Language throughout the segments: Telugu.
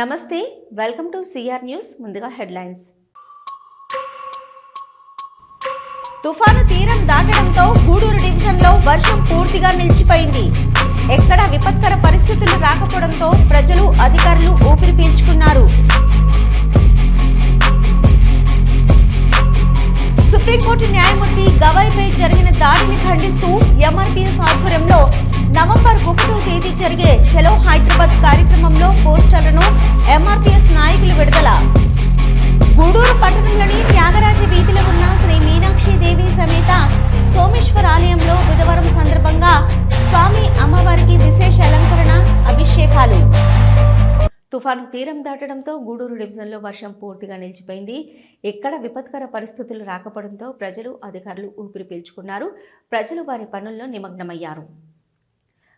నమస్తే, వెల్కమ్ టు సిఆర్ న్యూస్. ముందుగా హెడ్లైన్స్. తుఫాను తీరం దాటడంతో గూడూరు డివిజన్లో వర్షం పూర్తిగా నిలిచిపోయింది. ఎక్కడా విపత్కర పరిస్థితులు రాకపోవడంతో ప్రజలు, అధికారులు ఊపిరి పీల్చుకున్నారు. సుప్రీంకోర్టు న్యాయమూర్తి గవాయిపై జరిగిన దాడిని ఖండిస్తూ ఎంఆర్పీఎస్ ఆధ్వర్యంలో నవంబర్ 1వ తేదీ జరిగే చలో హైదరాబాద్ కార్యక్రమంలో పోస్టర్లను ఎంఆర్పీఎస్ నాయకులు విడుదల. గూడూరు పట్టణంలోని త్యాగరాజ వీధిలో ఉన్న శ్రీ మీనాక్షి దేవి సమేత సోమేశ్వర ఆలయంలో బుధవారం సందర్భంగా స్వామి అమ్మవారికి విశేష అలంకరణ, అభిషేకాలు. తుఫాను తీరం దాటడంతో గూడూరు డివిజన్లో వర్షం పూర్తిగా నిలిచిపోయింది. ఎక్కడ విపత్కర పరిస్థితులు రాకపోవడంతో ప్రజలు, అధికారులు ఊపిరి పీల్చుకున్నారు. ప్రజలు వారి పనుల్లో నిమగ్నమయ్యారు.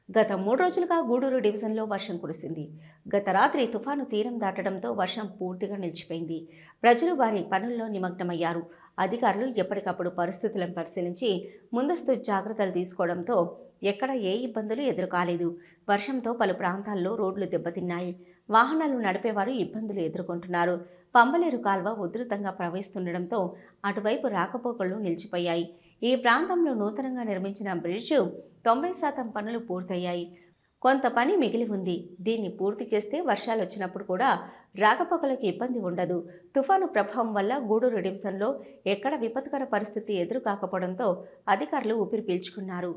గత 3 రోజులుగా గూడూరు డివిజన్లో వర్షం కురిసింది. గత రాత్రి తుఫాను తీరం దాటడంతో వర్షం పూర్తిగా నిలిచిపోయింది. ప్రజలు వారి పనుల్లో నిమగ్నమయ్యారు. అధికారులు ఎప్పటికప్పుడు పరిస్థితులను పరిశీలించి ముందస్తు జాగ్రత్తలు తీసుకోవడంతో ఎక్కడ ఏ ఇబ్బందులు ఎదురుకాలేదు. వర్షంతో పలు ప్రాంతాల్లో రోడ్లు దెబ్బతిన్నాయి. వాహనాలు నడిపేవారు ఇబ్బందులు ఎదుర్కొంటున్నారు. పంబలేరు కాల్వ ఉధృతంగా ప్రవహిస్తుండటంతో అటువైపు రాకపోకలు నిలిచిపోయాయి. ఈ ప్రాంతంలో నూతనంగా నిర్మించిన బ్రిడ్జ్ 90% పనులు పూర్తయ్యాయి. కొంత పని మిగిలి ఉంది. దీన్ని పూర్తి చేస్తే వర్షాలు వచ్చినప్పుడు కూడా రాకపోకలకు ఇబ్బంది ఉండదు. తుఫాను ప్రభావం వల్ల గూడూరు డివిజన్లో ఎక్కడ విపత్కర పరిస్థితి ఎదురు కాకపోవడంతో అధికారులు ఊపిరి పీల్చుకున్నారు.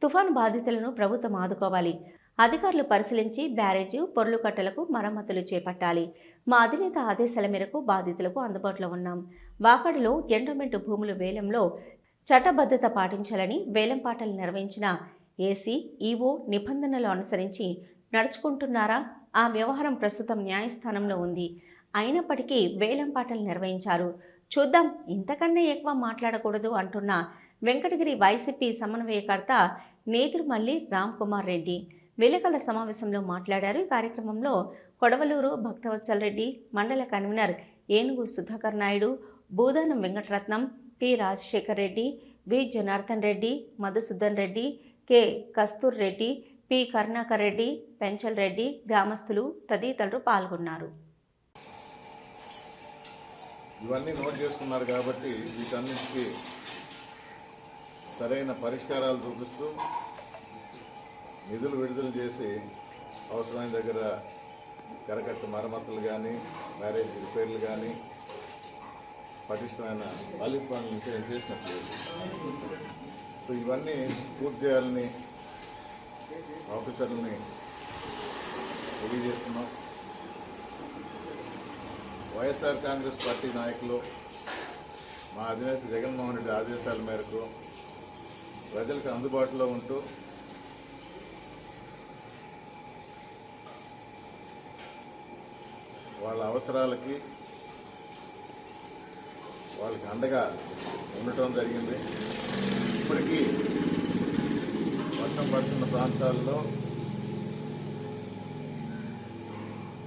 తుఫాను బాధితులను ప్రభుత్వం ఆదుకోవాలి. అధికారులు పరిశీలించి బ్యారేజీ, పొర్లు కట్టలకు మరమ్మతులు చేపట్టాలి. మా అధినేత ఆదేశాల మేరకు బాధితులకు అందుబాటులో ఉన్నాం. వాకాడులో ఎండోమెంట్ భూములు వేలంలో చట్టబద్ధత పాటించాలని వేలంపాటలు నిర్వహించిన ఏసీ, ఈవో నిబంధనలు అనుసరించి నడుచుకుంటున్నారా? ఆ వ్యవహారం ప్రస్తుతం న్యాయస్థానంలో ఉంది. అయినప్పటికీ వేలంపాటలు నిర్వహించారు. చూద్దాం, ఇంతకన్నా ఎక్కువ మాట్లాడకూడదు అంటున్న వెంకటగిరి వైసీపీ సమన్వయకర్త నేదురుమల్లి రామ్కుమార్ రెడ్డి విలేకరుల సమావేశంలో మాట్లాడారు. ఈ కార్యక్రమంలో కొడవలూరు భక్తవత్సల్ రెడ్డి, మండల కన్వీనర్ ఏనుగు సుధాకర్ నాయుడు, భూదానం వెంకటరత్నం, పి రాజశేఖర్ రెడ్డి, వి జనార్దన్ రెడ్డి, మధుసూదన్ రెడ్డి, కె కస్తూర్ రెడ్డి, పి కరుణాకర్ రెడ్డి, పెంచల్ రెడ్డి, గ్రామస్తులు తదితరులు పాల్గొన్నారు. ఇవన్నీ నోట్ చేసుకున్నారు కాబట్టి వీటన్నిటికీ సరైన పరిష్కారాలు చూపిస్తూ నిధులు విడుదల చేసి అవసరమైన దగ్గర కరకట్ట మరమ్మతులు కానీ, బ్యారేజ్ రిపేర్లు కానీ, పటిష్టమైన పాలిష్ పనులు ఇంకా చేసినట్లేదు. సో ఇవన్నీ పూర్తి చేయాలని ఆఫీసర్లని తెలియజేస్తున్నాం. వైఎస్ఆర్ కాంగ్రెస్ పార్టీ నాయకులు మా అధినేత జగన్మోహన్ రెడ్డి ఆదేశాల మేరకు ప్రజలకు అందుబాటులో ఉంటూ వాళ్ళ అవసరాలకి వాళ్ళకి అండగా ఉండటం జరిగింది. ఇప్పటికీ వర్షం పడుతున్న ప్రాంతాల్లో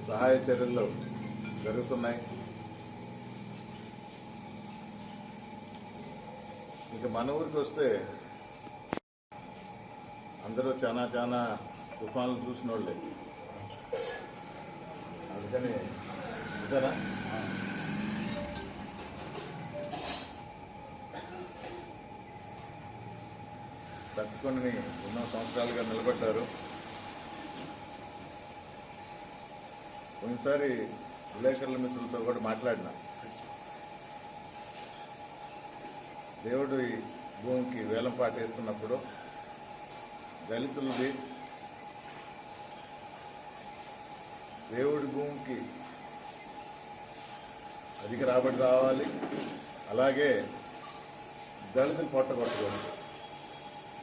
సహాయ చర్యలు జరుగుతున్నాయి. ఇంకా మన ఊరికి వస్తే అందరూ చాలా తుఫాన్లు చూసిన వాళ్ళే. అందుకని ఇదనా తట్టుకొని ఎన్నో సంవత్సరాలుగా నిలబడ్డారు. కొన్నిసారి విలేకరుల మిత్రులతో కూడా మాట్లాడినా, దేవుడు ఈ భూమికి వేలం పాటేస్తున్నప్పుడు దళితులది దేవుడి భూమికి అధిక రాబడి రావాలి, అలాగే దళితులు పొట్టగొట్టకూడదు,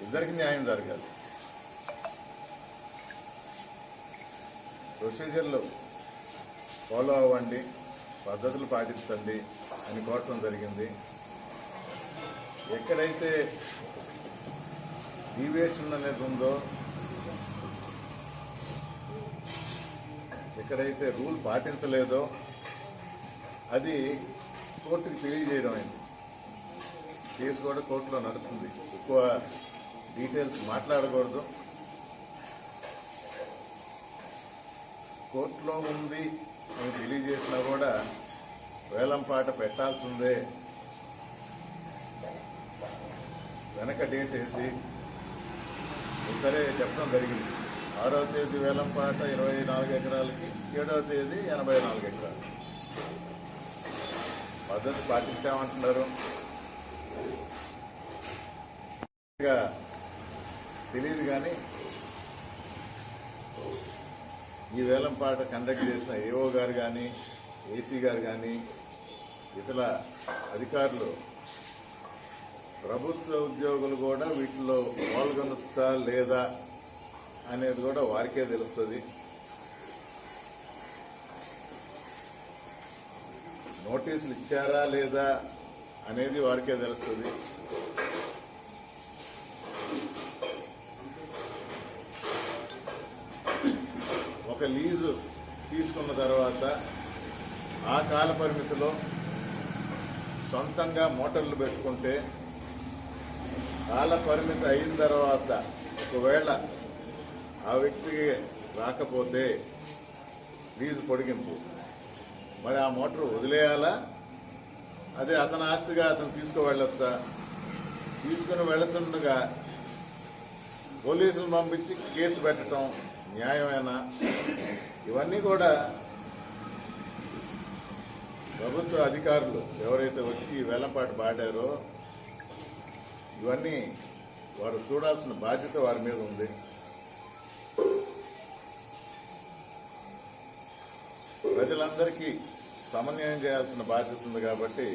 ఇద్దరికి న్యాయం జరగాలి. ప్రొసీజర్లు ఫాలో అవ్వండి, పద్ధతులు పాటించండి అని కోరటం జరిగింది. ఎక్కడైతే డీవియేషన్ అనేది ఉందో, ఎక్కడైతే రూల్ పాటించలేదో అది కోర్టుకి తెలియజేయడం అయింది. కేసు కూడా కోర్టులో నడుస్తుంది. ఎక్కువ డీటెయిల్స్ మాట్లాడకూడదు. కోర్టులో ఉంది అని తెలియజేసినా కూడా వేలంపాట పెట్టాల్సిందే, వెనక డేట్ వేసి సరే చెప్పడం జరిగింది. 6వ తేదీ వేలంపాట 24 ఎకరాలకి, 7వ తేదీ 84 ఎకరాలు. పద్ధతి పాటిస్తామంటున్నారు. తెలియదు కానీ ఈ వేలంపాట కండక్ట్ చేసిన ఏఓ గారు కానీ, ఏసీ గారు కానీ, ఇతర అధికారులు, ప్రభుత్వ ఉద్యోగులు కూడా వీటిలో పాల్గొనొచ్చా లేదా అనేది కూడా వారికే తెలుస్తుంది. నోటీసులు ఇచ్చారా లేదా అనేది వారికే తెలుస్తుంది. ఒక లీజు తీసుకున్న తర్వాత ఆ కాల పరిమితిలో సొంతంగా మోటార్లు పెట్టుకుంటే కాల పరిమితి అయిన తర్వాత ఒకవేళ ఆ వ్యక్తికి రాకపోతే లీజు పొడిగింపు, మరి ఆ మోటార్ వదిలేయాలా, అదే అతని ఆస్తిగా అతను తీసుకువెళ్ళొచ్చా తీసుకుని వెళుతుండగా పోలీసులు పంపించి కేసు పెట్టడం న్యాయమేనా? ఇవన్నీ కూడా ప్రభుత్వ అధికారులు ఎవరైతే వచ్చి ఈ వేలంపాట పాడారో ఇవన్నీ వారు చూడాల్సిన బాధ్యత వారి మీద ఉంది. ప్రజలందరికీ సమన్వయం చేయాల్సిన బాధ్యత ఉంది. కాబట్టి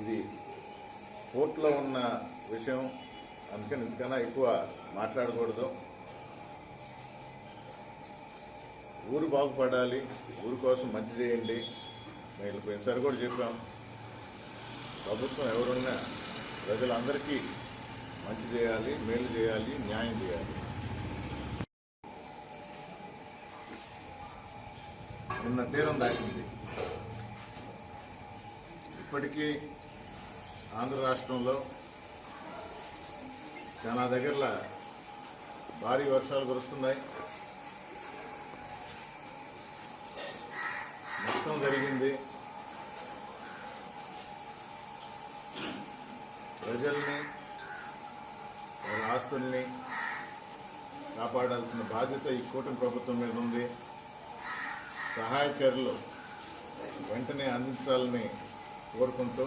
ఇది కోర్టులో ఉన్న విషయం, అందుకని ఇంతకన్నా ఎక్కువ మాట్లాడకూడదు. ఊరు బాగుపడాలి, ఊరు కోసం మంచి చేయండి. మేము పోయినసారి కూడా చెప్పాం, ప్రభుత్వం ఎవరున్నా ప్రజలందరికీ మంచి చేయాలి, మేలు చేయాలి, న్యాయం చేయాలి. నిన్న తీరం దాటింది. ఇప్పటికీ ఆంధ్ర రాష్ట్రంలో చాలా దగ్గరలో భారీ వర్షాలు కురుస్తున్నాయి. నష్టం జరిగింది. ప్రజల్ని, వారి ఆస్తుల్ని కాపాడాల్సిన బాధ్యత ఈ కూటమి ప్రభుత్వం మీద ఉంది. సహాయ చర్యలు వెంటనే అందించాలని కోరుకుంటూ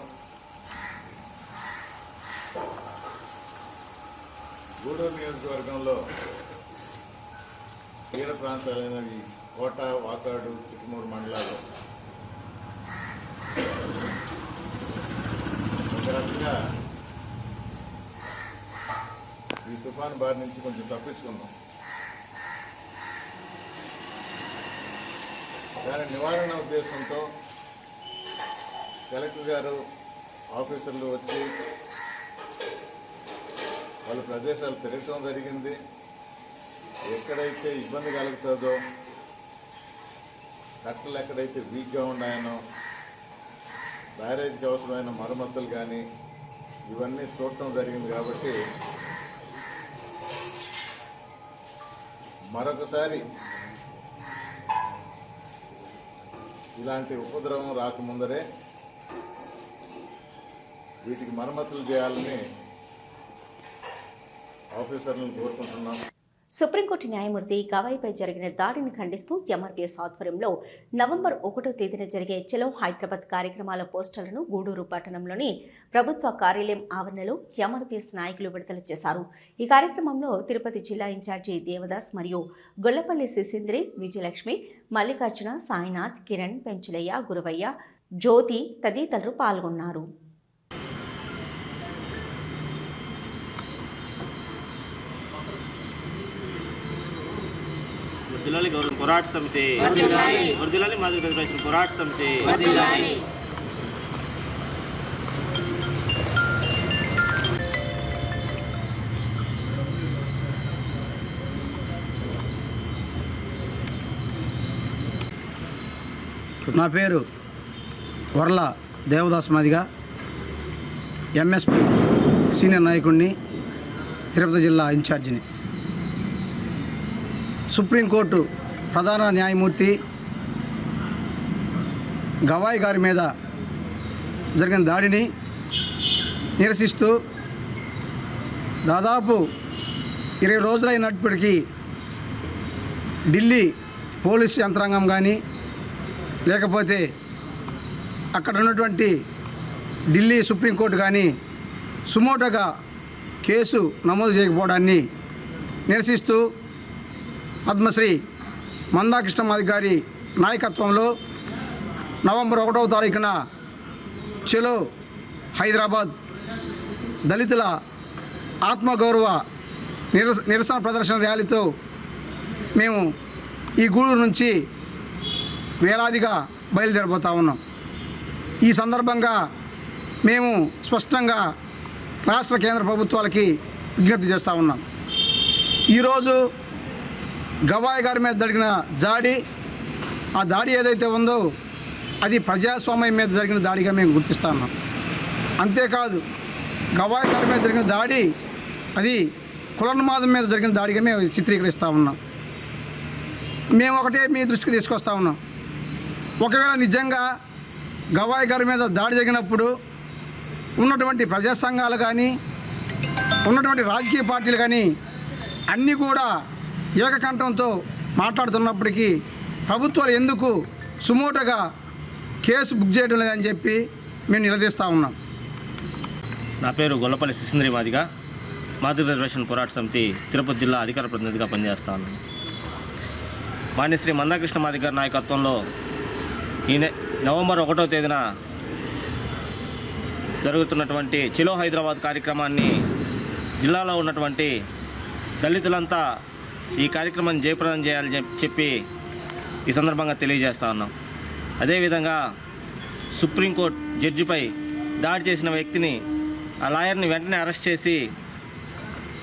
గూడూరు నియోజకవర్గంలో తీర ప్రాంతాలైన ఈ కోట, వాకాడు, చిక్కుమూరు మండలాలు ఒక రకంగా ఈ తుఫాను బారి నుంచి కొంచెం తప్పించుకున్నాం. దాని నివారణ ఉద్దేశంతో కలెక్టర్ గారు, ఆఫీసర్లు వచ్చి వాళ్ళ ప్రదేశాలు తిరగటం జరిగింది. ఎక్కడైతే ఇబ్బంది కలుగుతుందో, కట్టలు ఎక్కడైతే వీక్గా ఉన్నాయనో, బ్యారేజ్కి అవసరమైన మరమ్మతులు కానీ ఇవన్నీ చూడటం జరిగింది. కాబట్టి మరొకసారి ఇలాంటి ఉపద్రవం రాకముందరే వీటికి మరమ్మతులు చేయాలని ఆఫీసర్లను కోరుకుంటున్నాం. సుప్రీంకోర్టు న్యాయమూర్తి గవాయిపై జరిగిన దాడిని ఖండిస్తూ ఎంఆర్పీఎస్ ఆధ్వర్యంలో నవంబర్ 1వ తేదీన జరిగే చలో హైదరాబాద్ కార్యక్రమాల పోస్టర్లను గూడూరు పట్టణంలోని ప్రభుత్వ కార్యాలయం ఆవరణలో ఎంఆర్పీఎస్ నాయకులు విడుదల చేశారు. ఈ కార్యక్రమంలో తిరుపతి జిల్లా ఇన్ఛార్జి దేవదాస్ మరియు గొల్లపల్లి శిశీంద్రి, విజయలక్ష్మి, మల్లికార్జున, సాయినాథ్, కిరణ్, పెంచులయ్య, గురవయ్య, జ్యోతి తదితరులు పాల్గొన్నారు. వర్ధిల్లాలి గవర్నమెంట్ పోరాట సమితి, వర్ధిల్లాలి మాదిరి రిజర్వేషన్ పోరాట సమితి. నా పేరు వర్ల దేవదాస్ మాదిగా, ఎంఎస్పి సీనియర్ నాయకుడిని, తిరుపతి జిల్లా ఇన్ఛార్జిని. సుప్రీంకోర్టు ప్రధాన న్యాయమూర్తి గవాయ్ గారి మీద జరిగిన దాడిని నిరసిస్తూ దాదాపు 20 రోజులైనప్పటికీ ఢిల్లీ పోలీసు యంత్రాంగం కానీ లేకపోతే అక్కడ ఉన్నటువంటి ఢిల్లీ సుప్రీంకోర్టు కానీ సుమోటోగా కేసు నమోదు చేయకపోవడాన్ని నిరసిస్తూ పద్మశ్రీ మందాకృష్ణ మాదిగ గారి నాయకత్వంలో నవంబర్ 1వ తారీఖున చలో హైదరాబాద్ దళితుల ఆత్మగౌరవ నిరసన ప్రదర్శన ర్యాలీతో మేము ఈ గూడూరు నుంచి వేలాదిగా బయలుదేరబోతా ఉన్నాం. ఈ సందర్భంగా మేము స్పష్టంగా రాష్ట్ర కేంద్ర ప్రభుత్వాలకి విజ్ఞప్తి చేస్తూ ఉన్నాం. ఈరోజు గవాయ్ గారి మీద జరిగిన ఆ దాడి ఏదైతే ఉందో అది ప్రజాస్వామ్యం మీద జరిగిన దాడిగా మేము గుర్తిస్తూ ఉన్నాం. అంతేకాదు గవాయ్ గారి మీద జరిగిన దాడి అది కులన్మాదం మీద జరిగిన దాడిగా మేము చిత్రీకరిస్తూ ఉన్నాం. మేము ఒకటే మీ దృష్టికి తీసుకొస్తా ఉన్నాం. ఒకవేళ నిజంగా గవాయ్ గారి మీద దాడి జరిగినప్పుడు ఉన్నటువంటి ప్రజా సంఘాలు కానీ ఉన్నటువంటి రాజకీయ పార్టీలు కానీ అన్నీ కూడా ఏకకంఠంతో మాట్లాడుతున్నప్పటికీ ప్రభుత్వాలు ఎందుకు సుమోటోగా కేసు బుక్ చేయడం లేదని చెప్పి మేము నిలదీస్తూ ఉన్నాం. నా పేరు గొల్లపల్లి సిసింద్రి మాదిగ, మాదిగ రిజర్వేషన్ పోరాట సమితి తిరుపతి జిల్లా అధికార ప్రతినిధిగా పనిచేస్తాను. మాన్యశ్రీ మందాకృష్ణ మాదిగ గారి నాయకత్వంలో ఈ నవంబర్ 1వ తేదీన జరుగుతున్నటువంటి చలో హైదరాబాద్ కార్యక్రమాన్ని జిల్లాలో ఉన్నటువంటి దళితులంతా ఈ కార్యక్రమాన్ని జయప్రదం చేయాలని చెప్పి ఈ సందర్భంగా తెలియజేస్తా ఉన్నాం. అదేవిధంగా సుప్రీంకోర్టు జడ్జిపై దాడి చేసిన వ్యక్తిని, ఆ లాయర్ని వెంటనే అరెస్ట్ చేసి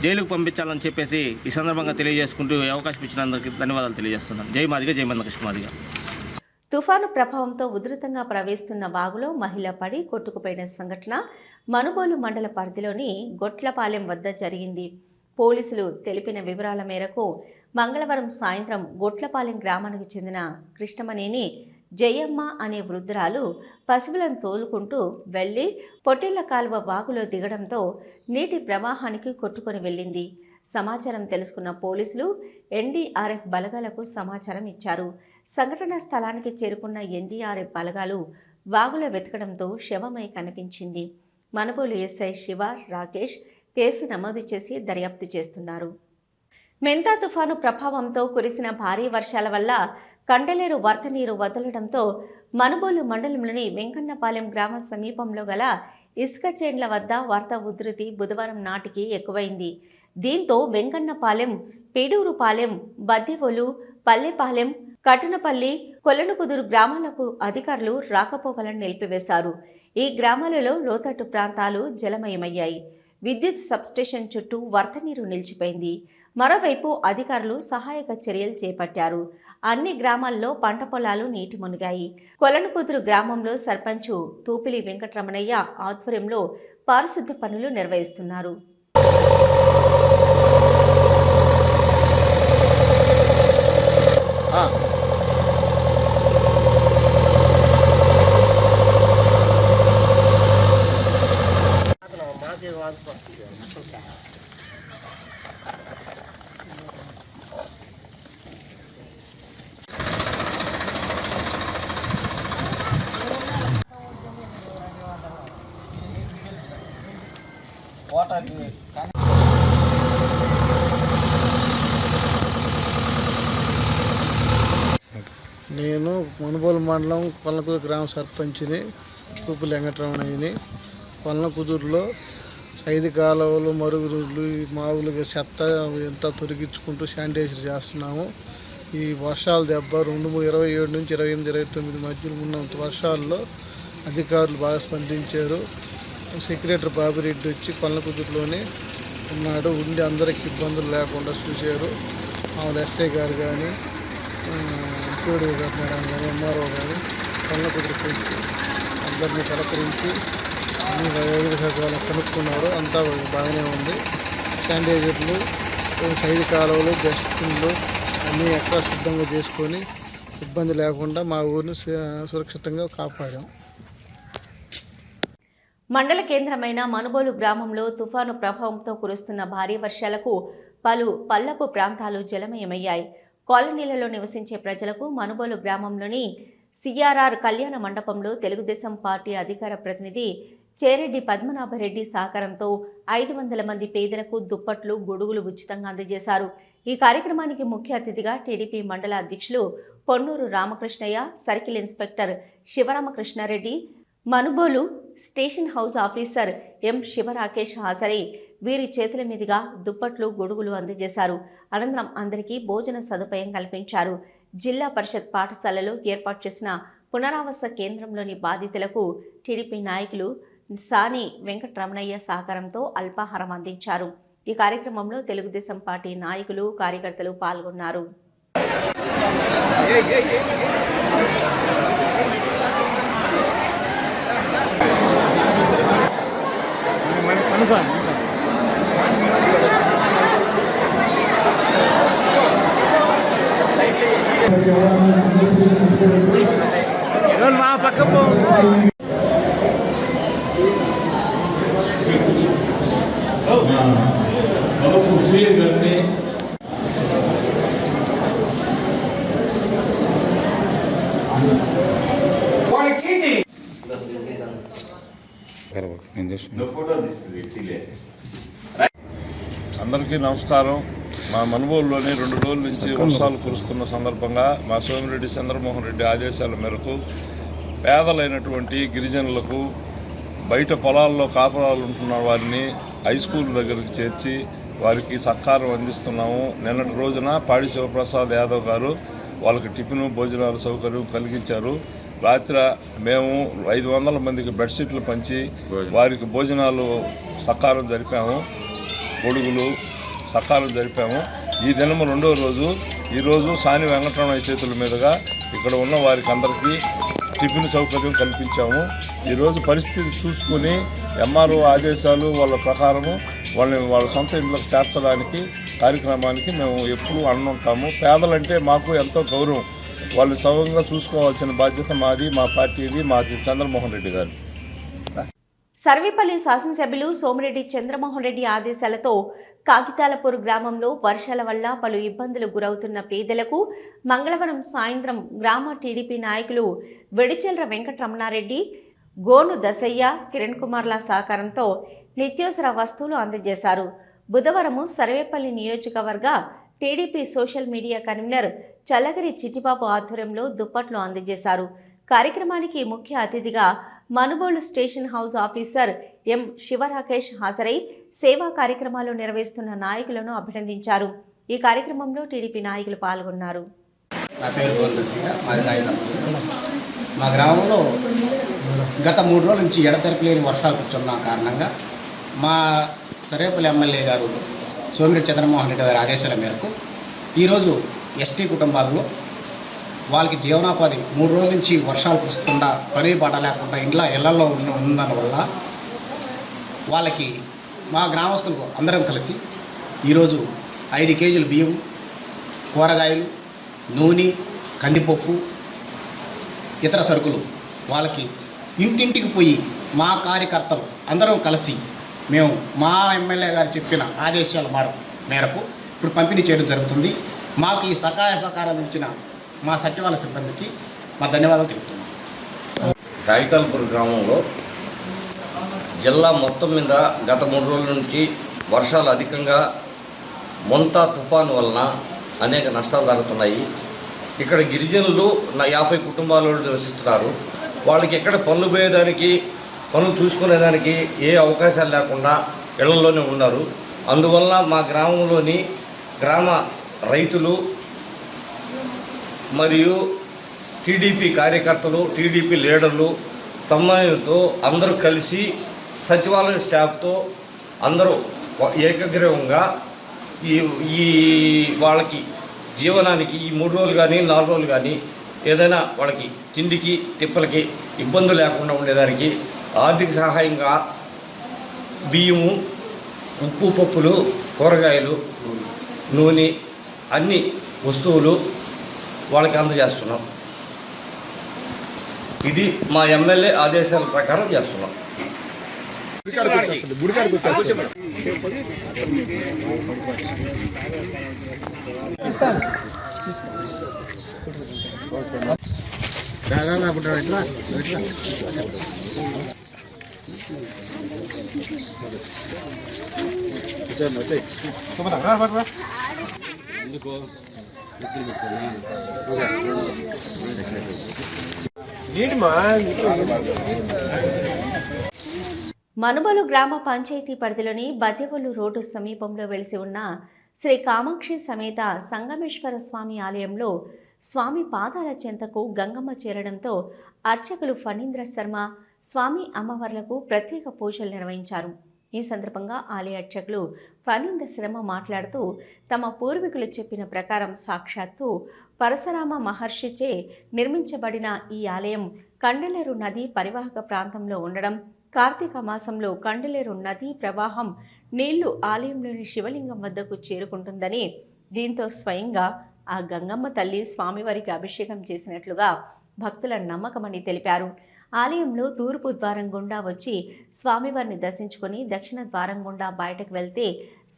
జైలుకు పంపించాలని చెప్పేసి ఈ సందర్భంగా తెలియజేసుకుంటూ ఈ అవకాశం ఇచ్చినందుకు ధన్యవాదాలు తెలియజేస్తున్నాను. జై మాదిగ, జై మందకృష్ణ మాదిగ. తుఫాను ప్రభావంతో ఉధృతంగా ప్రవహిస్తున్న వాగులో మహిళ పడి కొట్టుకుపోయిన సంఘటన మనుబోలు మండల పరిధిలోని గొట్లపాలెం వద్ద జరిగింది. పోలీసులు తెలిపిన వివరాల మేరకు మంగళవారం సాయంత్రం గొట్లపాలెం గ్రామానికి చెందిన కృష్ణమనేని జయమ్మ అనే వృద్ధురాలు పశువులను తోలుకుంటూ వెళ్లి పొట్టేళ్ల కాలువ వాగులో దిగడంతో నీటి ప్రవాహానికి కొట్టుకొని వెళ్ళింది. సమాచారం తెలుసుకున్న పోలీసులు ఎన్డీఆర్ఎఫ్ బలగాలకు సమాచారం ఇచ్చారు. సంఘటనా స్థలానికి చేరుకున్న ఎన్డీఆర్ఎఫ్ బలగాలు వాగులో వెతకడంతో శవమై కనిపించింది. మనుబోలు ఎస్ఐ శివ, రాకేష్ కేసు నమోదు చేసి దర్యాప్తు చేస్తున్నారు. మెంతా తుఫాను ప్రభావంతో కురిసిన భారీ వర్షాల వల్ల కండలేరు వరద నీరు వదలడంతో మనుబోలు మండలంలోని వెంకన్నపాలెం గ్రామ సమీపంలో గల ఇసుక చేండ్ల వద్ద వరద ఉధృతి బుధవారం నాటికి ఎక్కువైంది. దీంతో వెంకన్నపాలెం, పేడూరుపాలెం, బద్దెవోలు, పల్లెపాలెం, కటునపల్లి, కొలనుకుదురు గ్రామాలకు అధికారులు రాకపోకలను నిలిపివేశారు. ఈ గ్రామాలలో లోతట్టు ప్రాంతాలు జలమయమయ్యాయి. విద్యుత్ సబ్స్టేషన్ చుట్టూ వరద నీరు నిలిచిపోయింది. మరోవైపు అధికారులు సహాయక చర్యలు చేపట్టారు. అన్ని గ్రామాల్లో పంట పొలాలు నీటి మునిగాయి. కొలనుకుదురు గ్రామంలో సర్పంచు తూపిలి వెంకటరమణయ్య ఆధ్వర్యంలో పారిశుద్ధ పనులు నిర్వహిస్తున్నారు. నేను మనుబోలు మండలం కొల్లకుదురు గ్రామ సర్పంచ్ని, తూపులి వెంకటరమణయ్యని. కొల్లకుదురులో 5 కాలువలు, మరుగుదొడ్లు, మామూలుగా చెత్త ఎంత తొలగించుకుంటూ శానిటైజర్ చేస్తున్నాము. ఈ వర్షాల దెబ్బ 27 నుంచి 28, 29 మధ్యలో ఉన్నంత వర్షాల్లో అధికారులు బాగా స్పందించారు. సెక్రటరీ బాబిరెడ్డి వచ్చి కొల్లకుదురులోనే ఉన్నాడు, ఉండి అందరికి ఇబ్బందులు లేకుండా చూశారు. మామూలు ఎస్ఐ గారు కానీ, ఇంకోడి గారు మేడం కానీ, ఎంఆర్ఓ కానీ కొల్లకుదురుకి వచ్చి అందరినీ పలకరించి అన్ని వైద్య సౌకర్యాలు కనుక్కున్నారు. అంతా బాగానే ఉంది. శానిటైజర్లు, 5 కాలువలు, డస్ట్బిన్లు అన్నీ ఎక్కడ సిద్ధంగా చేసుకొని ఇబ్బంది లేకుండా మా ఊరిని సురక్షితంగా కాపాడాం. మండల కేంద్రమైన మనుబోలు గ్రామంలో తుఫాను ప్రభావంతో కురుస్తున్న భారీ వర్షాలకు పలు పల్లపు ప్రాంతాలు జలమయమయ్యాయి. కాలనీలలో నివసించే ప్రజలకు మనుబోలు గ్రామంలోని సిఆర్ఆర్ కళ్యాణ మండపంలో తెలుగుదేశం పార్టీ అధికార ప్రతినిధి చేరెడ్డి పద్మనాభరెడ్డి సహకారంతో 500 మంది పేదలకు దుప్పట్లు, గొడుగులు ఉచితంగా అందజేశారు. ఈ కార్యక్రమానికి ముఖ్య అతిథిగా టీడీపీ మండల అధ్యక్షులు Ponnuru Ramakrishnaiah, circle inspector Sivaramakrishnareddy, Manubolu station house officer M Sivarakesh హాజరై వీరి చేతుల మీదుగా దుప్పట్లు, గొడుగులు అందజేశారు. అనంతరం అందరికీ భోజన సదుపాయం కల్పించారు. జిల్లా పరిషత్ పాఠశాలలో ఏర్పాటు చేసిన పునరావాస కేంద్రంలోని బాధితులకు టీడీపీ నాయకులు సాని వెంకటరమణయ్య సహకారంతో అల్పాహారం అందించారు. ఈ కార్యక్రమంలో తెలుగుదేశం పార్టీ నాయకులు, కార్యకర్తలు పాల్గొన్నారు. మా పక్క అందరికీ నమస్కారం. మా మనుగోలులోని 2 రోజుల నుంచి వర్షాలు కురుస్తున్న సందర్భంగా మా సోమిరెడ్డి చంద్రమోహన్ రెడ్డి ఆదేశాల మేరకు పేదలైనటువంటి గిరిజనులకు బయట పొలాల్లో కాపురాలు ఉంటున్న వారిని హై స్కూల్ దగ్గరికి చేర్చి వారికి సహకారం అందిస్తున్నాము. నిన్నటి రోజున పాడి శివప్రసాద్ యాదవ్ గారు వాళ్ళకి టిఫిన్ భోజనాల సౌకర్యం కలిగించారు. రాత్రి మేము 500 మందికి బెడ్షీట్లు పంచి వారికి భోజనాలు సహకారం జరిపాము, గొడుగులు సహకారం జరిపాము. ఈ దినము 2వ రోజు. ఈరోజు సాని వెంకటరమణయ్య చేతుల మీదుగా ఇక్కడ ఉన్న వారికి అందరికీ టిఫిన్ సౌకర్యం కల్పించాము. ఈరోజు పరిస్థితి చూసుకుని ఎంఆర్ఓ ఆదేశాలు వాళ్ళ ప్రకారము వాళ్ళని వాళ్ళ సొంత ఇంట్లోకి చేర్చడానికి కార్యక్రమానికి మేము ఎప్పుడూ అనుంటాము. పేదలంటే మాకు ఎంతో గౌరవం. వాళ్ళు సౌకర్యంగా చూసుకోవాల్సిన బాధ్యత మాది, మా పార్టీది, మా చంద్రమోహన్ రెడ్డి గారు. సర్వేపల్లి శాసనసభ్యులు సోమిరెడ్డి చంద్రమోహన్ రెడ్డి ఆదేశాలతో కాగితాలపూర్ గ్రామంలో వర్షాల వల్ల పలు ఇబ్బందులు గురవుతున్న పేదలకు మంగళవారం సాయంత్రం గ్రామ టీడీపీ నాయకులు వెడిచెల్ర వెంకటరమణారెడ్డి, గోను దసయ్య, కిరణ్ కుమార్ల సహకారంతో నిత్యావసర వస్తువులు అందజేశారు. బుధవారం సర్వేపల్లి నియోజకవర్గ TDP social media convenor Challagiri Chittibabu ఆధ్వర్యంలో దుప్పట్లు అందజేశారు. కార్యక్రమానికి ముఖ్య అతిథిగా Manubolu station house officer M Sivarakesh హాజరై సేవా కార్యక్రమాలు నిర్వహిస్తున్న నాయకులను అభినందించారు. ఈ కార్యక్రమంలో టీడీపీ నాయకులు పాల్గొన్నారు. నా పేరు గోందసిగా, మాది కాగితాలపూర్. మా గ్రామంలో గత 3 రోజుల నుంచి ఎడతెరపు లేని వర్షాలు కురుస్తున్న కారణంగా మా సర్వేపల్లి ఎమ్మెల్యే గారు సోమిరెడ్డి చంద్రమోహన్ రెడ్డి గారి ఆదేశాల మేరకు ఈరోజు ఎస్టీ కుటుంబాల్లో వాళ్ళకి జీవనోపాధి 3 రోజుల నుంచి వర్షాలు కురుస్తుందా పని పాట లేకుండా ఇళ్లలో ఉన్నందువల్ల వాళ్ళకి మా గ్రామస్తులకు అందరం కలిసి ఈరోజు 5 కేజీలు బియ్యం, కూరగాయలు, నూనె, కందిపప్పు, ఇతర సరుకులు వాళ్ళకి ఇంటింటికి పోయి మా కార్యకర్తలు అందరం కలిసి మేము మా ఎమ్మెల్యే గారు చెప్పిన ఆదేశాల మేరకు ఇప్పుడు పంపిణీ చేయడం జరుగుతుంది. మాకు ఈ సహాయ సహకారం ఇచ్చిన మా సచివాలయ సిబ్బందికి మా ధన్యవాదాలు తెలుపుతున్నాం. కాగితాలపూర్ గ్రామంలో జిల్లా మొత్తం మీద గత 3 రోజుల నుంచి వర్షాలు అధికంగా మొంతా తుఫాను వలన అనేక నష్టాలు జరుగుతున్నాయి. ఇక్కడ గిరిజనులు 50 కుటుంబాలు నివసిస్తున్నారు. వాళ్ళకి ఎక్కడ పనులు పోయేదానికి, పనులు చూసుకునేదానికి ఏ అవకాశాలు లేకుండా ఇళ్లలోనే ఉన్నారు. అందువల్ల మా గ్రామంలోని గ్రామ రైతులు మరియు టీడీపీ కార్యకర్తలు, టీడీపీ లీడర్లు సమన్వయంతో అందరూ కలిసి సచివాలయ స్టాఫ్తో అందరూ ఏకగ్రీవంగా ఈ వాళ్ళకి జీవనానికి ఈ 3 రోజులు కానీ 4 రోజులు కానీ ఏదైనా వాళ్ళకి తిండికి తిప్పలకి ఇబ్బంది లేకుండా ఉండేదానికి ఆర్థిక సహాయంగా బియ్యము, ఉప్పు, పప్పులు, కూరగాయలు, నూనె అన్ని వస్తువులు వాళ్ళకి అందజేస్తున్నాం. ఇది మా ఎమ్మెల్యే ఆదేశాల ప్రకారం చేస్తున్నాం. మనుబోలు గ్రామ పంచాయతీ పరిధిలోని బద్దెవోలు రోడ్డు సమీపంలో వెలిసి ఉన్న శ్రీ కామాక్షి సమేత సంగమేశ్వర స్వామి ఆలయంలో స్వామి పాదాల చెంతకు గంగమ్మ చేరడంతో అర్చకులు ఫణీంద్ర శర్మ స్వామి అమ్మవార్లకు ప్రత్యేక పూజలు నిర్వహించారు. ఈ సందర్భంగా ఆలయ అర్చకులు ఫణీంద్ర శర్మ మాట్లాడుతూ తమ పూర్వీకులు చెప్పిన ప్రకారం సాక్షాత్తు పరశురామ మహర్షిచే నిర్మించబడిన ఈ ఆలయం కండలేరు నది పరివాహక ప్రాంతంలో ఉండడం, కార్తీక మాసంలో కండలేరు నదీ ప్రవాహం నీళ్లు ఆలయంలోని శివలింగం వద్దకు చేరుకుంటుందని, దీంతో స్వయంగా ఆ గంగమ్మ తల్లి స్వామివారికి అభిషేకం చేసినట్లుగా భక్తుల నమ్మకమని తెలిపారు. ఆలయంలో తూర్పు ద్వారం గుండా వచ్చి స్వామివారిని దర్శించుకొని దక్షిణ ద్వారం గుండా బయటకు వెళ్తే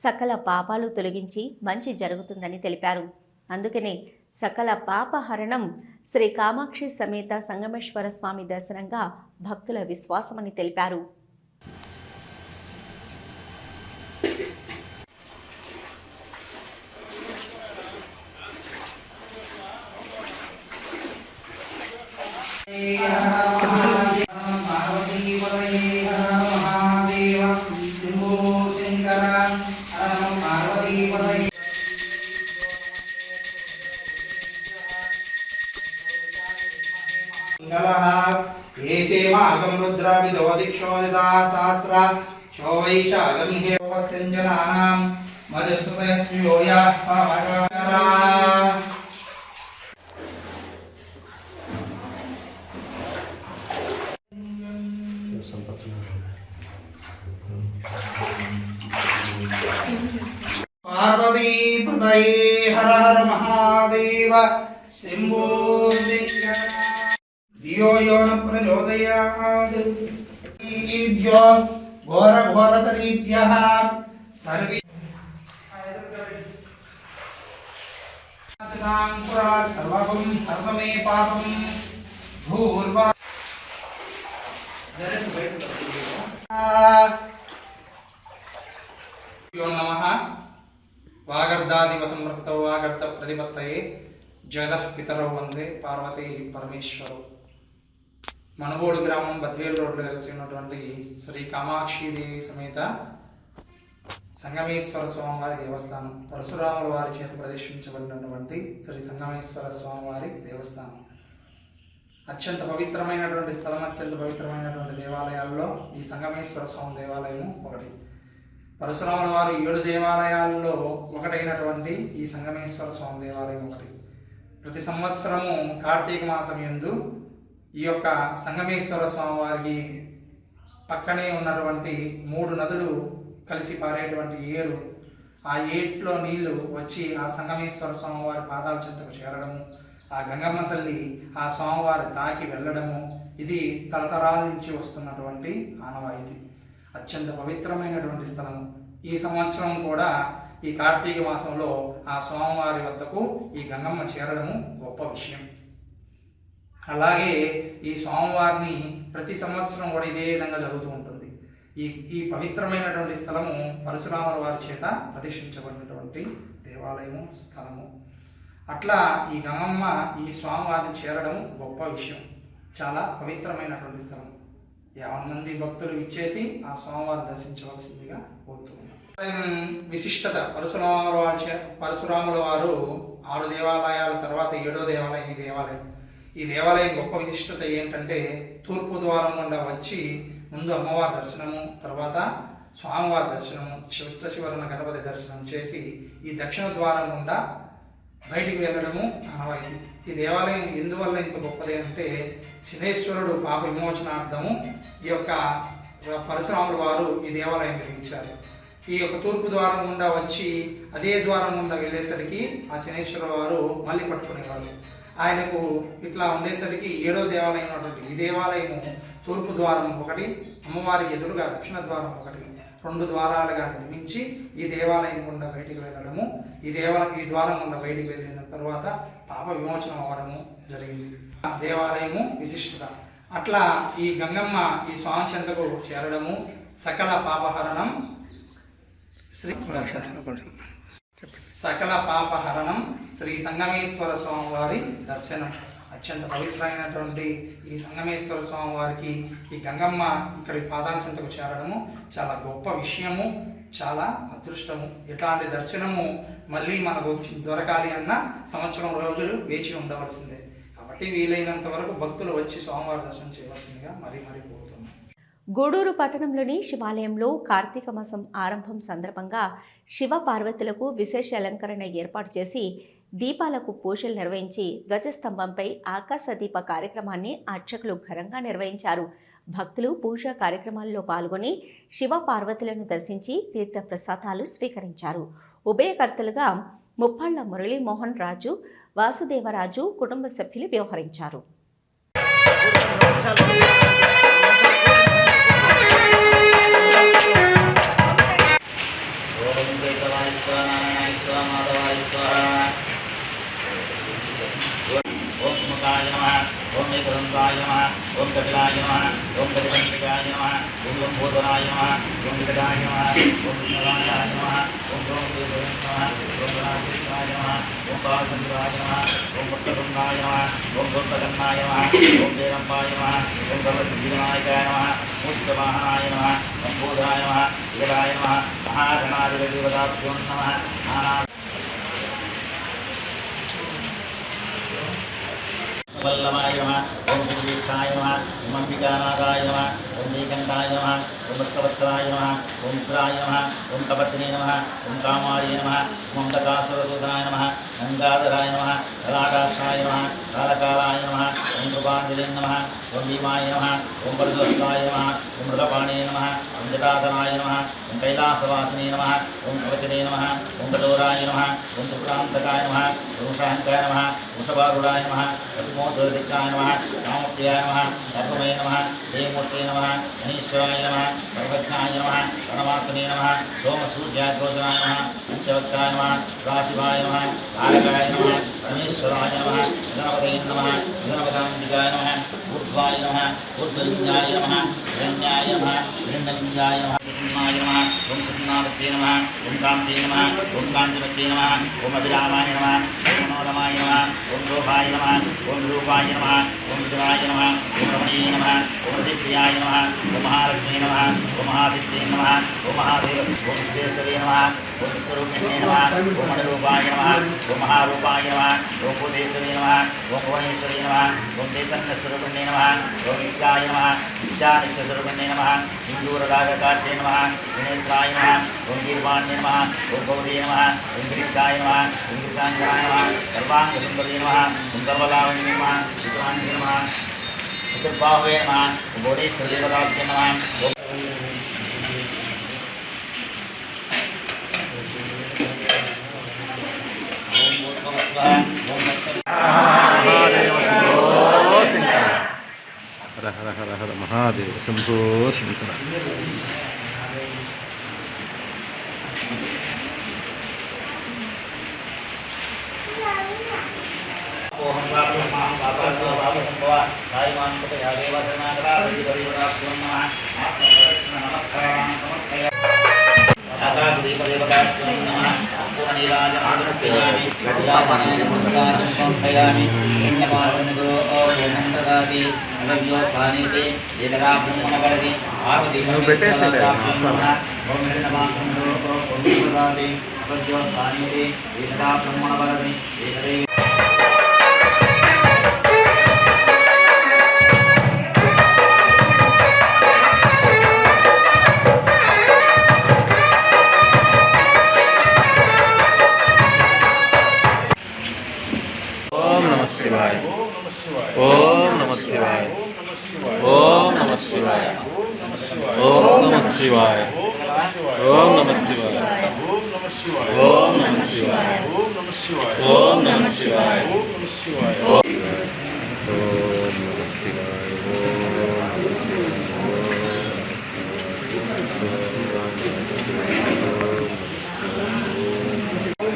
సకల పాపాలు తొలగించి మంచి జరుగుతుందని తెలిపారు. అందుకనే సకల పాపహరణం శ్రీ కామాక్షి సమేత సంగమేశ్వర స్వామి దర్శనంగా భక్తుల విశ్వాసమని తెలిపారు. पार्वती पतये हर हर महादेव शंभो शंकर दियो यो न प्रचोदयात् घोर घोरतरीभ्यः सर्वे सर्वं हरमे पापं भूर्वा यो नमः वागर्धादिव संवृत्तौ वागर्ध प्रतिपत्तये जगदः पितरौ वंदे पार्वती परमेश्वरौ. మనబోడు గ్రామం బద్వేల్ రోడ్లో కలిసి ఉన్నటువంటి శ్రీ కామాక్షిదేవి సమేత సంగమేశ్వర స్వామివారి దేవస్థానం, పరశురాముల వారి చేత ప్రతిష్ఠించబడినటువంటి శ్రీ సంగమేశ్వర స్వామివారి దేవస్థానం అత్యంత పవిత్రమైనటువంటి స్థలం. అత్యంత పవిత్రమైనటువంటి దేవాలయాల్లో ఈ సంగమేశ్వర స్వామి దేవాలయము ఒకటి. పరశురాముల వారు 7 దేవాలయాల్లో ఒకటైనటువంటి ఈ సంగమేశ్వర స్వామి దేవాలయం ఒకటి. ప్రతి సంవత్సరము కార్తీక మాసం యందు ఈ యొక్క సంగమేశ్వర స్వామి వారికి పక్కనే ఉన్నటువంటి 3 నదులు కలిసి పారేటువంటి ఏరు, ఆ ఏట్లో నీళ్లు వచ్చి ఆ సంగమేశ్వర స్వామివారి పాదాల చెంతకు చేరడము, ఆ గంగమ్మ తల్లి ఆ స్వామివారి తాకి వెళ్ళడము, ఇది తరతరాల నుంచి వస్తున్నటువంటి ఆనవాయితీ. అత్యంత పవిత్రమైనటువంటి స్థలం. ఈ సంవత్సరం కూడా ఈ కార్తీక మాసంలో ఆ స్వామివారి వద్దకు ఈ గంగమ్మ చేరడము గొప్ప విషయం. అలాగే ఈ స్వామివారిని ప్రతి సంవత్సరం కూడా ఇదే విధంగా జరుగుతూ ఉంటుంది. ఈ పవిత్రమైనటువంటి స్థలము పరశురాముల వారి చేత ప్రతిష్ఠించబడినటువంటి దేవాలయము స్థలము. అట్లా ఈ గంగమ్మ ఈ స్వామివారిని చేరడం గొప్ప విషయం. చాలా పవిత్రమైనటువంటి స్థలం. 50 మంది భక్తులు ఇచ్చేసి ఆ స్వామివారిని దర్శించవలసిందిగా కోరుతున్నారు. విశిష్టత పరశురాముల వారు 6 దేవాలయాల తర్వాత 7వ దేవాలయం ఈ దేవాలయం. ఈ దేవాలయం గొప్ప విశిష్టత ఏంటంటే, తూర్పు ద్వారం గుండా వచ్చి ముందు అమ్మవారి దర్శనము, తర్వాత స్వామివారి దర్శనము, చివరన గణపతి దర్శనం చేసి ఈ దక్షిణ ద్వారం గుండా బయటికి వెళ్ళడము ఆనవాయితీ. ఈ దేవాలయం ఎందువల్ల ఇంత గొప్పది అంటే, శనేశ్వరుడు పాప విమోచనార్థము ఈ యొక్క పరశురాముల వారు ఈ దేవాలయం నిర్మించారు. ఈ యొక్క తూర్పు ద్వారం గుండా వచ్చి అదే ద్వారం గుండా వెళ్ళేసరికి ఆ శనేశ్వర వారు మళ్ళీ పట్టుకునేవారు. ఆయనకు ఇట్లా ఉండేసరికి 7వ దేవాలయం ఉన్నటువంటి ఈ దేవాలయము తూర్పు ద్వారం ఒకటి, అమ్మవారికి ఎదురుగా దక్షిణ ద్వారం ఒకటి, 2 ద్వారాలుగా నిర్మించి ఈ దేవాలయం గుండా బయటికి వెళ్ళడము, ఈ ద్వారం గుండా బయటికి వెళ్ళిన తర్వాత పాప విమోచనం అవ్వడము జరిగింది. దేవాలయము విశిష్టత. అట్లా ఈ గంగమ్మ ఈ స్వామి చెంతకు చేరడము, సకల పాపహరణం శ్రీ సంగమేశ్వర స్వామి వారి దర్శనం. అత్యంత పవిత్రమైనటువంటి ఈ సంగమేశ్వర స్వామి వారికి ఈ గంగమ్మ ఇక్కడి పాదాల చెంతకు చేరడము చాలా గొప్ప విషయము, చాలా అదృష్టము. ఇట్లాంటి దర్శనము మళ్ళీ మనకు దొరకాలి అన్న సంవత్సరం రోజులు వేచి ఉండవలసిందే. కాబట్టి వీలైనంత వరకు భక్తులు వచ్చి స్వామివారి దర్శనం చేయవలసిందిగా మరీ కోరుతున్నాం. గూడూరు పట్టణంలోని శివాలయంలో కార్తీక మాసం ఆరంభం సందర్భంగా శివ పార్వతులకు విశేష అలంకరణ ఏర్పాటు చేసి దీపాలకు పూజలు నిర్వహించి ధ్వజస్తంభంపై ఆకాశ దీప కార్యక్రమాన్ని అర్చకులు ఘనంగా నిర్వహించారు. భక్తులు పూజా కార్యక్రమాల్లో పాల్గొని శివ పార్వతులను దర్శించి తీర్థ ప్రసాదాలు స్వీకరించారు. ఉభయకర్తలుగా ముప్పళ్ల మురళీమోహన్ రాజు, వాసుదేవరాజు కుటుంబ సభ్యులు వ్యవహరించారు. ఓం శ్రీకాయ నమః ఓం ఏకదంతాయ నమః ఓం కపిలాయ నమః ఓం కపిలంబికాయ నమః ఓం లంబోదరాయ నమః ఓం వికటాయ నమః ఓం విష్ణురాయ నమః ఓం సోమదేవాయ నమః ఓం గణాధిపతాయ నమః ఓం బాలచంద్రాయ నమః ఓం భక్తవృందాయ నమః ఓం గోపకర్ణాయ నమః ఓం జయరంబాయ నమః ఓం సర్వసిద్ధివినాయకాయ నమః మూషికవాహనాయ నమః లంబోదరాయ నమః వికటాయ నమః మహాగణాధిపతిదేవతాభ్యో నమః వల్లభాయ నమః ఓం శ్రీకృష్ణాయ నమః ఓం అంబికానాథాయ నమః ఓం నీకంఠాయ నమః ఓం భక్తవత్సలాయ నమః ఓం మిత్రాయ నమః ఓం కపర్దినే నమః ఓం కామార్య నమః ఓం దకాసురసూదనాయ నమః గంగాధరాయ నమః కలాటాక్షాయ నమః కాలకాలాయ నమః ఓం కృపాంజలి నమః ఓం భీమాయ నమః ఓం పరదోస్తాయ నమః ఓం మృగపాణే నమః ఓం జటాధరాయ నమః ఓం కైలాసవాసినే నమః ఓం కవచనే నమః ఓం కఠోరాయ నమః ఓం త్రిపురాంతకాయ నమః ఓం శాంకాయ నమః వృషభారుడాయ నమః వసుమోద్వదికాయ నమః రామప్రియాయ నమః సర్వమే నమః దేవమూర్తే నమః అనీశ్వరాయ నమః సర్వజ్ఞాయ నమః ప్రణవాసనే నమః సోమసూర్యాగ్రోచనాయ నమః పంచవక్తాయ నమః రాశివాయ నమః తారకాయ నమః పరమేశ్వరాయ నమః గణపతే నమః గణపతాంబికాయ నమః ఊర్ధ్వాయ నమః ఊర్ధ్వలింగాయ నమః హిరణ్యాయ నమః హిరణ్యలింగాయ నమః సింహాయ నమః ఓం సున్నామత్తే నమః ఓం కాంతే నమః ఓం కాంతిమత్తే నమః ఓం అభిరామాయ నమః ఓం మనోరమాయ నమః ఓం శోభాయ నమః ఓం రూపాయ నమః ఓం విజయాయ నమః ఓం రమణీయ నమః ఓం రతిప్రియాయ నమః ఓం మహాలక్ష్మీ నమః ఓం మహాసిద్ధే నమః ఓం మహాదేవ ఓం విశ్వేశ్వరే నమః ఓం విశ్వరూపిణ్యే నమః ఓం మణిరూపాయ నమః ఓం మహారూపాయ నమః ఓం భూతేశ్వరే నమః ఓం భువనేశ్వరే నమః ఓం చైతన్యస్వరూపిణ్యే నమః ఓం నిత్యాయ నమః నిత్యానిత్యస్వరూపిణ్యే నమః సింధూరరాగకార్తే నమః వినేత్రాయ నమః ఓం గీర్వాణ్యే నమః ఓం గౌరీ నమః ఓం గిరిజాయ నమః ఓం గిరిజాంజనాయ నమః సర్వాంగసుందరీ నమః ఓం సర్వలావణ్యే నమః విక్రాంతే నమః చతుర్బాహవే నమః ఓం గౌరీశ్వరదేవతాభ్యో నమః ఓం హర హర హర హర మహాదేవ శంభో శంకర ఓం బాబు మహా బాబు బాబు సంభవ సాయిమాన్ కృప యాదేవ జనాగరా పరివరాభ్యో నమః నమస్కారం సమర్పయ ఆకాశదీపదేవతాభ్యో నమః పూర్ణనీరాజనాదస్యామి గజాసనాయ సంపయామి పుణ్యమానదో ఓందదాతి అనవ్యో సానితే ఏదరా బ్రహ్మణవరది ఆవదీపదేవతాభ్యో నమః ఓం నమః ఓందదాతి అనవ్యో సానితే ఏదరా బ్రహ్మణవరది ఏదరే శివాయ ఓం నమః శివాయ ఓం నమః శివాయ ఓం నమః శివాయ ఓం నమః శివాయ ఓం నమః శివాయ ఓం నమః శివాయ ఓం శివాయ ఓం నమః శివాయ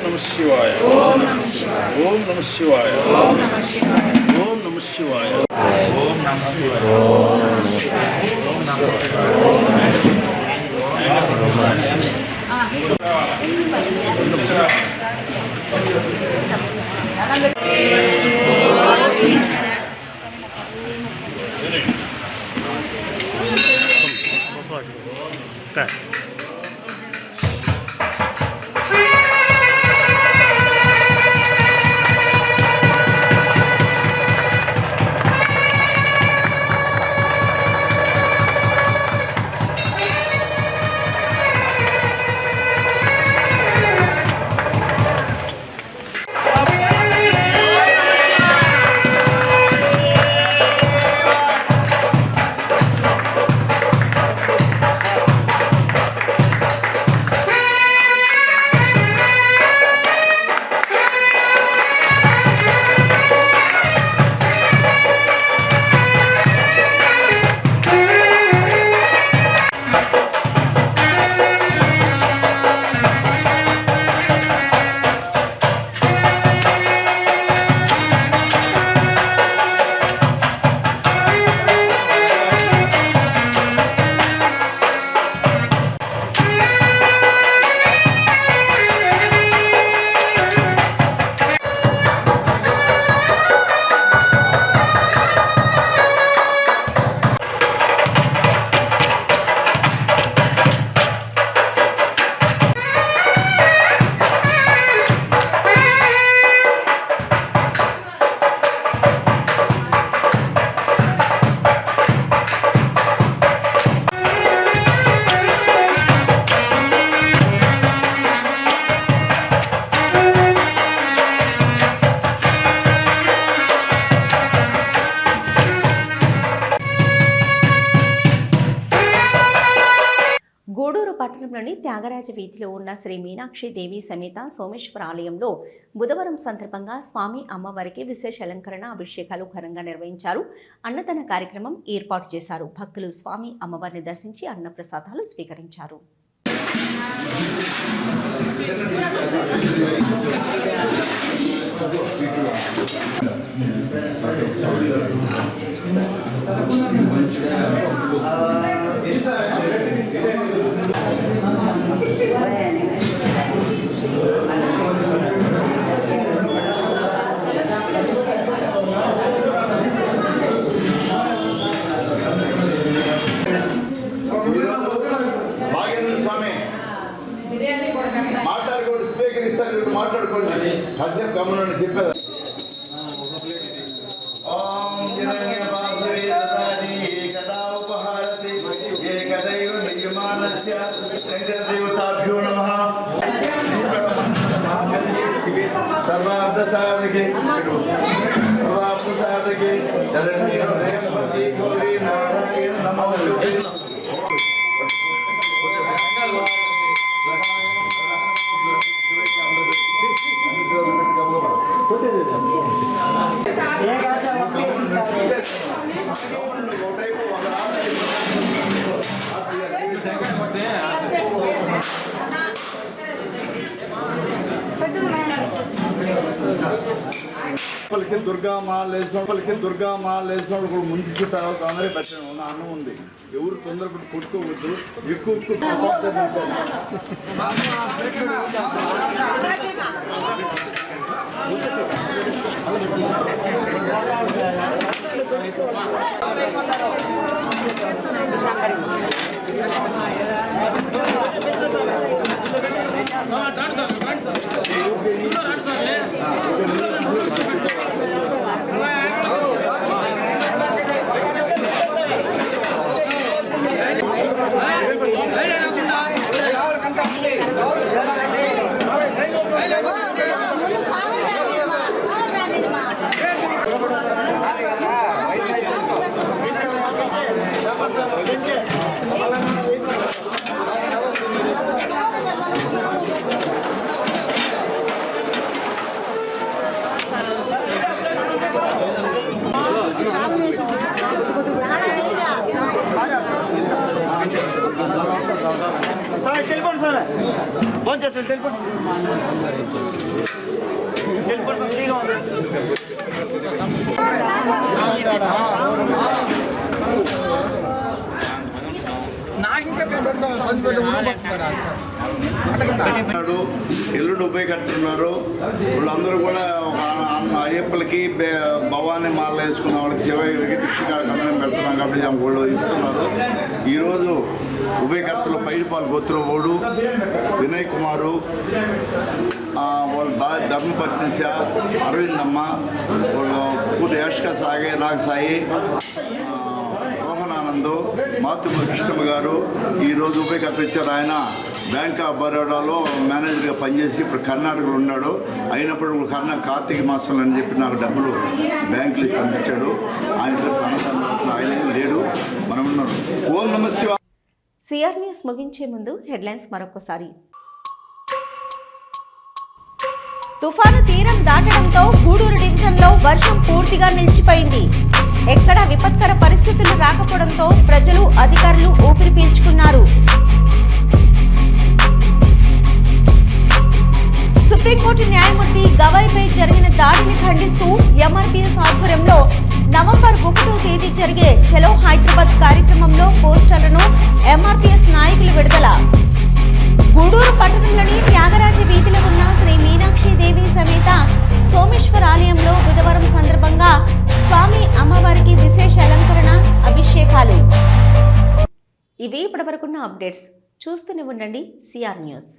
ఓం నమః శివాయ ఓం నమః శివాయ ఓం నమః శివాయ ఓం నమః పట్టణంలోని త్యాగరాజ వీధిలో ఉన్న శ్రీ మీనాక్షి దేవి సమేత సోమేశ్వర ఆలయంలో బుధవారం సందర్భంగా స్వామి అమ్మవారికి విశేష అలంకరణ అభిషేకాలు ఘనంగా నిర్వహించారు. అన్నదాన కార్యక్రమం ఏర్పాటు చేశారు. భక్తులు స్వామి అమ్మవారిని దర్శించి అన్నప్రసాదాలు స్వీకరించారు. మాట్లాడుకోండి, స్పీకర్ ఇస్తారు, మాట్లాడుకోండి. కాసేపు గమనండి చెప్పేది. సర్వార్థ సాధకే సర్వార్థ సాధకే శరణ్య గౌరీ నారాయణ నమః. పలికి దుర్గా మాలేశ్వరుడు కూడా ముందుకు తర్వాత అందరే పెట్టాను. ఉన్న అన్నం ఉంది, ఎవరు తొందరపడి కొట్టుకోవద్దు. ఎక్కువ ఎల్లుండి ఉపయోగపడుతున్నారు. వాళ్ళందరూ కూడా అయ్యప్పలకి భవానీ మాల వేసుకున్న వాళ్ళకి శివయ్యకి భిక్షకాలకు అందరం పెడుతున్నాం కాబట్టి వాళ్ళు ఇస్తున్నారు. ఈరోజు ఉభయకర్తలు పైడిపాలు గోత్రవోడు వినయ్ కుమారు, వాళ్ళ భార్య ధర్మపత్ని అరవింద్ అమ్మ, వాళ్ళు కూతురు యాష్క సాగే నాగసాయి, రోహనానందు, మాతృ కృష్ణమ్మ గారు ఈరోజు ఉభయకర్త ఇచ్చారు. ఆయన బ్యాంక్ ఆఫ్ బరోడాలో మేనేజర్గా పనిచేసి ఇప్పుడు కర్ణాటకలో ఉన్నాడు. అయినప్పుడు కార్తీక మాసంలో అని చెప్పి నాకు డబ్బులు బ్యాంకులో పంపించాడు. ఆయన అన్నదానం ఆయన లేడు, మనం ఉన్నాడు. ఓం నమః శివాయ. సిఆర్ న్యూస్ ముగించే ముందు హెడ్లైన్స్ మరొకసారి. తుఫాను తీరం దాటడంతో గూడూరు డివిజన్లో వర్షం పూర్తిగా నిలిచిపోయింది. ఎక్కడా విపత్కర పరిస్థితులు రాకపోవడంతో ప్రజలు, అధికారులు ఊపిరి పీల్చుకున్నారు. సుప్రీంకోర్టు న్యాయమూర్తి గవాయిపై జరిగిన దాడిని ఖండిస్తూ ఎంఆర్పీఎస్ ఆధ్వర్యంలో నవంబర్ 1వ తేదీ జరిగే చలో హైదరాబాద్ కార్యక్రమంలో పోస్టర్లను ఎంఆర్పీఎస్ నాయకులు విడుదల. గూడూరు పట్టణంలోని త్యాగరాజ వీధిలో ఉన్న శ్రీ మీనాక్షి దేవి సమేత సోమేశ్వర ఆలయంలో బుధవారం సందర్భంగా స్వామి అమ్మవారికి విశేష అలంకరణ అభిషేకాలు. ఇవి ఇప్పటివరకున్న అప్డేట్స్. చూస్తూనే ఉండండి సిఆర్ న్యూస్.